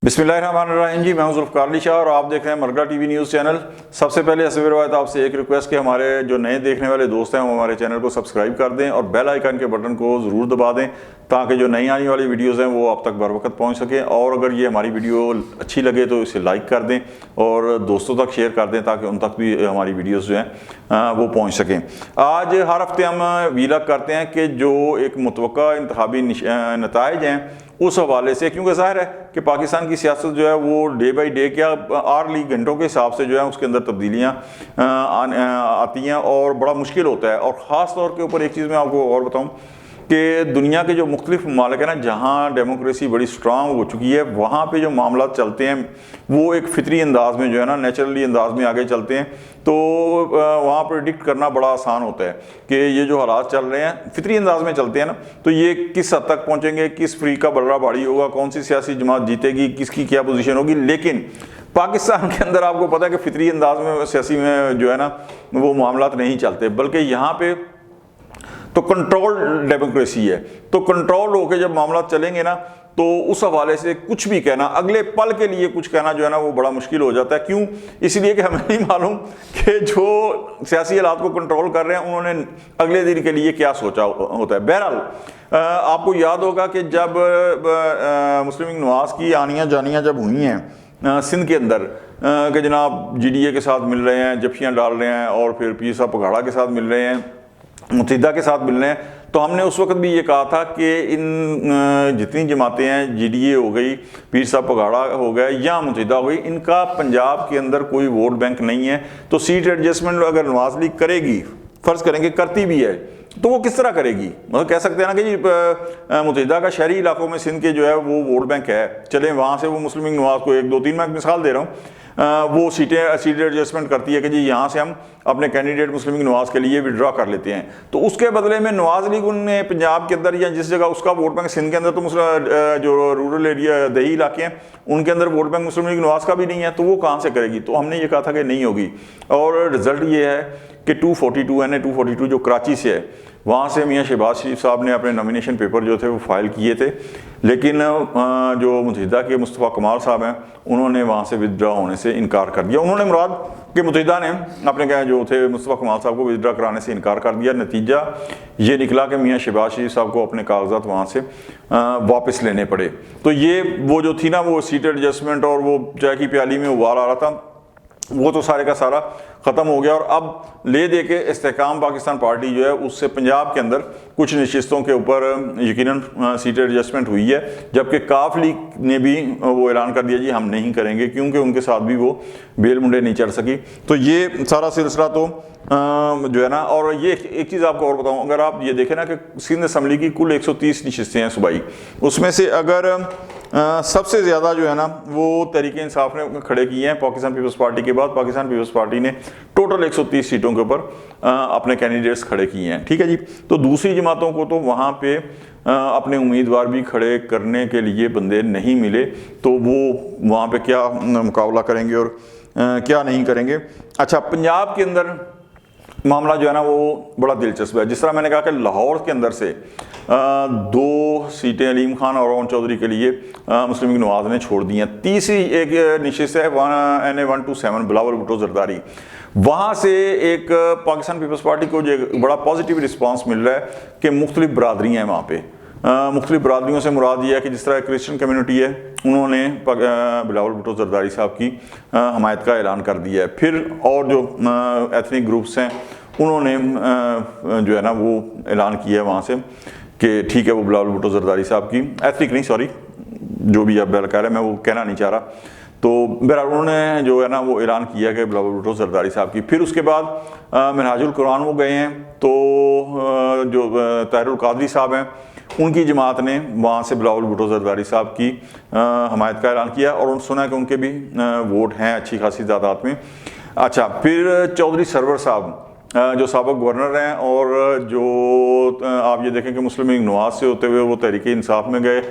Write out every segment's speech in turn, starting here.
बिस्मिल्लाहिर्रहमानिर्रहीम जी, मैं हूं ज़ुल्फ़िकार अली शाह और आप देख रहे हैं मरगला टीवी न्यूज़ चैनल। सबसे पहले असवी रवायत आपसे एक रिक्वेस्ट कि हमारे जो नए देखने वाले दोस्त हैं वो हमारे चैनल को सब्सक्राइब कर दें और बेल आइकन के बटन को ज़रूर दबा दें ताकि जो नई आने वाली वीडियोज़ हैं वो आप तक बर वक्त पहुँच सकें। और अगर ये हमारी वीडियो अच्छी लगे तो इसे लाइक कर दें और दोस्तों तक शेयर कर दें ताकि उन तक भी हमारी वीडियोज़ जो हैं वो पहुँच सकें। आज हर हफ्ते हम वीलॉग करते हैं कि जो एक मुतवक्का इंतखाबी नताइज हैं उस हवाले से, क्योंकि ज़ाहिर है कि पाकिस्तान की सियासत जो है वो डे बाई डे क्या आर्ली घंटों के हिसाब से जो है उसके अंदर तब्दीलियाँ आती हैं और बड़ा मुश्किल होता है। और ख़ास तौर के ऊपर एक चीज़ मैं आपको और बताऊँ कि दुनिया के जो मुख्तलिफ ममालिक हैं ना, जहाँ डेमोक्रेसी बड़ी स्ट्रांग हो चुकी है, वहाँ पे जो मामला चलते हैं वो एक फितरी अंदाज में जो है ना, नेचुरली अंदाज में आगे चलते हैं। तो वहाँ प्रेडिक्ट करना बड़ा आसान होता है कि ये जो हालात चल रहे हैं फितरी अंदाज में चलते हैं ना, तो ये किस हद तक पहुँचेंगे, किस फ्री का बल्ला भारी होगा, कौन सी सियासी जमात जीतेगी, किसकी क्या पोजीशन होगी। लेकिन पाकिस्तान के अंदर आपको पता है कि फितरी अंदाज में सियासी में जो है ना वो मामला नहीं चलते, बल्कि यहाँ पे तो कंट्रोल डेमोक्रेसी है। तो कंट्रोल होकर जब मामला चलेंगे ना तो उस हवाले से कुछ भी कहना, अगले पल के लिए कुछ कहना जो है ना वो बड़ा मुश्किल हो जाता है। क्यों? इसलिए कि हमें नहीं मालूम कि जो सियासी हालात को कंट्रोल कर रहे हैं उन्होंने अगले दिन के लिए क्या सोचा होता है। बहरहाल आपको याद होगा कि जब मुस्लिम लीग नवाज की आनियाँ जानियाँ जब हुई हैं सिंध के अंदर कि जनाब GDA के साथ मिल रहे हैं, जफ्फियाँ डाल रहे हैं और फिर पीर साहब पघाड़ा के साथ मिल रहे हैं, मुत्तहिदा के साथ मिल रहे हैं, तो हमने उस वक्त भी ये कहा था कि इन जितनी जमातें हैं, GDA हो गई, पीर साहब पघाड़ा हो गया या मुत्तहिदा हो गई, इनका पंजाब के अंदर कोई वोट बैंक नहीं है। तो सीट एडजस्टमेंट अगर नवाज लीग करेगी, फ़र्ज़ करेंगे करती भी है, तो वो किस तरह करेगी? मतलब कह सकते हैं ना कि जी मुत्तहिदा का शहरी इलाकों में सिंध के जो है वो वोट बैंक है, चलें वहाँ से वो मुस्लिम लीग नवाज को 1 2 3 मैं एक मिसाल दे रहा हूँ, वो सीट एडजस्टमेंट करती है कि जी यहाँ से हम अपने कैंडिडेट मुस्लिम लीग नवाज के लिए विड्रॉ कर लेते हैं। तो उसके बदले में नवाज लीग उनने पंजाब के अंदर या जिस जगह उसका वोट बैंक सिंध के अंदर तो जो रूरल एरिया दही इलाके हैं उनके अंदर वोट बैंक मुस्लिम लीग नवाज का भी नहीं है, तो वो कहाँ से करेगी? तो हमने ये कहा था कि नहीं होगी। और रिजल्ट ये है कि 242 NA 242 जो कराची से है, वहाँ से मियाँ शहबाज शरीफ साहब ने अपने नॉमिनेशन पेपर जो थे वो फाइल किए थे, लेकिन जो मुत्तहिदा के मुस्तफ़ा कमाल साहब हैं उन्होंने वहाँ से विदड्रॉ होने से इनकार कर दिया। उन्होंने मुराद कि मुत्तहिदा ने अपने क्या जो थे मुस्तफ़ा कमाल साहब को विदड्रॉ कराने से इनकार कर दिया। नतीजा ये निकला कि मियाँ शहबाज शरीफ साहब को अपने कागजात वहाँ से वापस लेने पड़े। तो ये वो जो थी ना वो सीट एडजस्टमेंट और वो चाय की प्याली में उबाल आ रहा था, वो तो सारे का सारा ख़त्म हो गया। और अब ले दे के इस्तेहकाम पाकिस्तान पार्टी जो है उससे पंजाब के अंदर कुछ नशिस्तों के ऊपर यकीनन सीट एडजस्टमेंट हुई है, जबकि काफ लीग ने भी वो ऐलान कर दिया जी हम नहीं करेंगे, क्योंकि उनके साथ भी वो बेल मुंडे नहीं चढ़ सकी। तो ये सारा सिलसिला तो जो है ना, और ये एक चीज़ आपको और बताऊँ, अगर आप ये देखें ना कि सिंध असम्बली की कुल 130 नशिस्तें हैं सूबाई, उसमें से अगर सबसे ज़्यादा जो है ना वो तहरीक इंसाफ ने खड़े किए हैं पाकिस्तान पीपल्स पार्टी के बाद। पाकिस्तान पीपल्स पार्टी ने टोटल 130 सीटों के ऊपर अपने कैंडिडेट्स खड़े किए हैं, ठीक है जी। तो दूसरी जमातों को तो वहाँ पे अपने उम्मीदवार भी खड़े करने के लिए बंदे नहीं मिले, तो वो वहाँ पे क्या मुकाबला करेंगे और क्या नहीं करेंगे। अच्छा, पंजाब के अंदर मामला जो है ना वो बड़ा दिलचस्प है। जिस तरह मैंने कहा कि लाहौर के अंदर से 2 सीटें अलीम खान और ओन चौधरी के लिए मुस्लिम लीग नवाज ने छोड़ दी हैं। तीसरी एक नशिस्त है NA 127 बिलावल भुट्टो जरदारी, वहाँ से एक पाकिस्तान पीपल्स पार्टी को जो बड़ा पॉजिटिव रिस्पांस मिल रहा है कि मुख्तलिफ बरादरियाँ हैं वहाँ पे। मुख्तलिफ बरादरियों से मुराद ये है कि जिस तरह क्रिश्चियन कम्यूनिटी है उन्होंने बिलावल भुट्टो जरदारी साहब की हमायत का ऐलान कर दिया है। फिर और जो एथनिक ग्रुप्स हैं उन्होंने जो है ना वो ऐलान किया है वहाँ से कि ठीक है वो बिलावल भुट्टो जरदारी साहब की एथनिक नहीं, सॉरी, जो भी आप कह रहे हैं मैं वो कहना नहीं चाह रहा, तो बहरहाल उन्होंने जो है ना वो ऐलान किया कि बिलावल भुट्टो जरदारी साहब की। फिर उसके बाद मिनहाजुल कुरान वो गए हैं, तो जो ताहिरुल कादरी साहब हैं उनकी जमात ने वहाँ से बिलावल भुट्टो जरदारी साहब की हमायत का ऐलान किया और सुना कि उनके भी वोट हैं अच्छी खासी तादाद में। अच्छा, फिर चौधरी सरवर साहब जो साबिक गवर्नर हैं और जो आप ये देखें कि मुस्लिम लीग नवाज से होते हुए वो तहरीक इंसाफ में गए,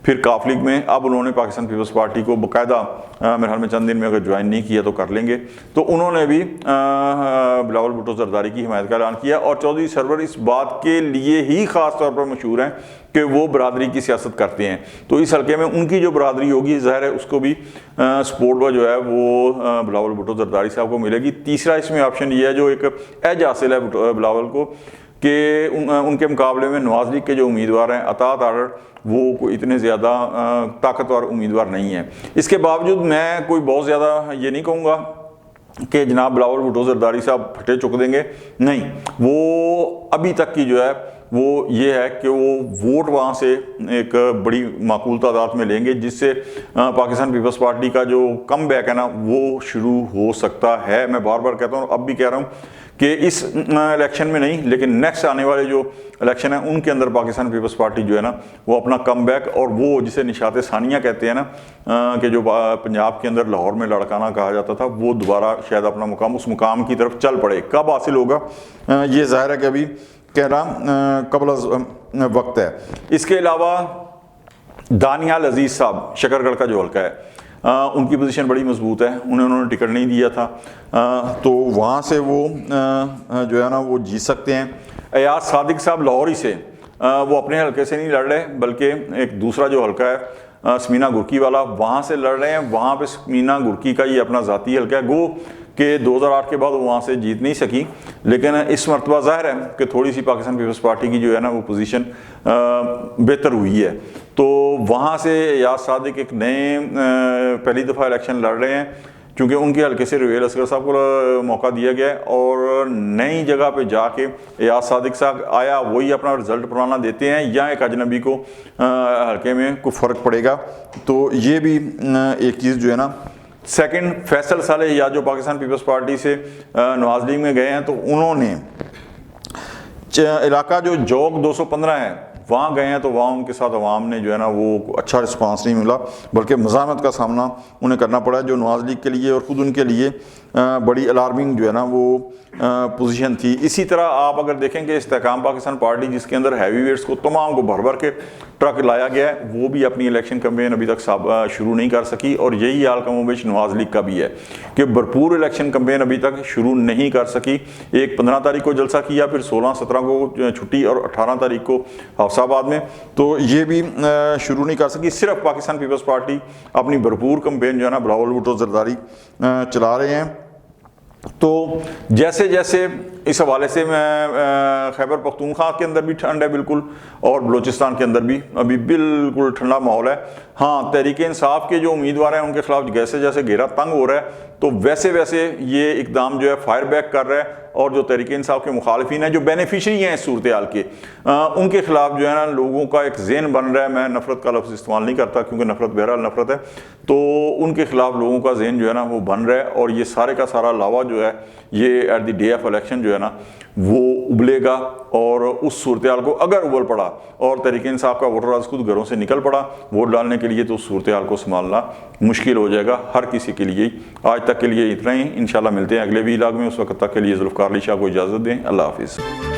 फिर काफ लीग में। अब उन्होंने पाकिस्तान पीपल्स पार्टी को बाकायदा मेरे ख्याल में चंद दिन में अगर ज्वाइन नहीं किया तो कर लेंगे। तो उन्होंने भी बिलावल भुट्टो जरदारी की हिमायत का ऐलान किया। और चौधरी सरवर इस बात के लिए ही ख़ास तौर पर मशहूर हैं कि वो बरादरी की सियासत करते हैं। तो इस हल्के में उनकी जो बरादरी होगी ज़ाहिर है उसको भी सपोर्ट जो है वो बिलावल भुट्टो जरदारी साहब को मिलेगी। तीसरा इसमें ऑप्शन ये है जो एक एज हासिल है बिलावल को कि उनके मुकाबले में नवाज लीग के जो उम्मीदवार हैं अतात आर्डर वो कोई इतने ज़्यादा ताकतवर उम्मीदवार नहीं है। इसके बावजूद मैं कोई बहुत ज़्यादा ये नहीं कहूँगा कि जनाब बिलावल भुट्टो जरदारी साहब फटे चुक देंगे, नहीं। वो अभी तक की जो है वो ये है कि वो वोट वहाँ से एक बड़ी माकूल तादाद में लेंगे, जिससे पाकिस्तान पीपल्स पार्टी का जो कम बैक है ना वो शुरू हो सकता है। मैं बार बार कहता हूँ, अब भी कह रहा हूँ कि इस इलेक्शन में नहीं लेकिन नेक्स्ट आने वाले जो इलेक्शन है उनके अंदर पाकिस्तान पीपल्स पार्टी जो है ना वो अपना कम बैक, और वो जिसे निशाते सानिया कहते हैं ना कि जो पंजाब के अंदर लाहौर में लड़काना कहा जाता था, वो दोबारा शायद अपना मुकाम उस मुकाम की तरफ चल पड़े। कब हासिल होगा ये ज़ाहिर है कि अभी कहना कबल वक्त है। इसके अलावा दानियाल अजीज़ साहब शकरगढ़ का जो हल्का है उनकी पोजीशन बड़ी मजबूत है, उन्होंने टिकट नहीं दिया था, तो वहाँ से वो जो है ना वो जीत सकते हैं। अयाज सादिक साहब लाहौरी से वो अपने हल्के से नहीं लड़ रहे बल्कि एक दूसरा जो हल्का है स्मीना गुरकी वाला वहाँ से लड़ रहे हैं। वहाँ पे स्मीना गुरकी का ये अपना ज़ाती हल्का है, गो कि 2008 के बाद वो वहाँ से जीत नहीं सकी, लेकिन इस मरतबा ज़ाहिर है कि थोड़ी सी पाकिस्तान पीपल्स पार्टी की जो है ना वो पोजीशन बेहतर हुई है। तो वहाँ से याद सादिक एक नए पहली दफ़ा इलेक्शन लड़ रहे हैं, क्योंकि उनके हल्के से रवेल असगर साहब को मौका दिया गया है और नई जगह पे जाके याद सादिक साहब आया वही अपना रिजल्ट पुराना देते हैं या एक अजनबी को हल्के में कोई फ़र्क पड़ेगा। तो ये भी एक चीज़ जो है ना। सेकंड, फैसल सालेह या जो पाकिस्तान पीपल्स पार्टी से नवाज लीग में गए हैं, तो उन्होंने इलाका जो जोग 215 है वहाँ गए हैं, तो वहाँ उनके साथ अवाम ने जो है ना वो अच्छा रिस्पांस नहीं मिला, बल्कि मज़ामत का सामना उन्हें करना पड़ा, जो नवाज लीग के लिए और ख़ुद उनके लिए बड़ी अलार्मिंग जो है ना वो पोजीशन थी। इसी तरह आप अगर देखें कि इस्तेहकाम पाकिस्तान पार्टी जिसके अंदर हैवी वेट्स को तमाम को भर भर के ट्रक लाया गया है, वो भी अपनी इलेक्शन कैंपेन अभी तक शुरू नहीं कर सकी। और यही हाल कमोबेश नवाज लीग का भी है कि भरपूर इलेक्शन कैंपेन अभी तक शुरू नहीं कर सकी। एक 15 तारीख को जलसा किया, फिर 16-17 को छुट्टी और 18 तारीख को हफ्साबाद में, तो ये भी शुरू नहीं कर सकी। सिर्फ पाकिस्तान पीपल्स पार्टी अपनी भरपूर कैंपेन जो है ना बिलावल भुट्टो जरदारी चला रहे हैं। तो जैसे जैसे इस हवाले से मैं खैबर पख्तूनख्वा के अंदर भी ठंड है बिल्कुल, और बलूचिस्तान के अंदर भी अभी बिल्कुल ठंडा माहौल है। हाँ, तहरीक इंसाफ के जो उम्मीदवार हैं उनके खिलाफ जैसे जैसे घेरा तंग हो रहा है, तो वैसे वैसे ये इकदाम जो है फायर बैक कर रहा है, और जो तहरीक इंसाफ के मुखालिफिन हैं जो बेनिफिशरी हैं इस सूरत हाल के उनके खिलाफ जो है ना लोगों का एक ज़हन बन रहा है। मैं नफ़रत का लफ्ज़ इस्तेमाल नहीं करता क्योंकि नफ़रत बहरहाल नफ़रत है, तो उनके खिलाफ लोगों का ज़हन जो है ना वो बन रहा है, और ये सारे का सारा लावा जो है ये at the day of election जो है ना वो उबलेगा। और उस सूरत हाल को अगर उबल पड़ा और तहरीक इंसाफ का वोटर आज खुद घरों से निकल पड़ा वोट डालने के लिए, तो उस सूरत हाल को संभालना मुश्किल हो जाएगा हर किसी के लिए। आज तक के लिए इतना ही, इंशाल्लाह मिलते हैं अगले व्लॉग में। उस वक्त तक के लिए जुल्फ़िकार अली शाह को इजाज़त दें। अल्लाह हाफिज़।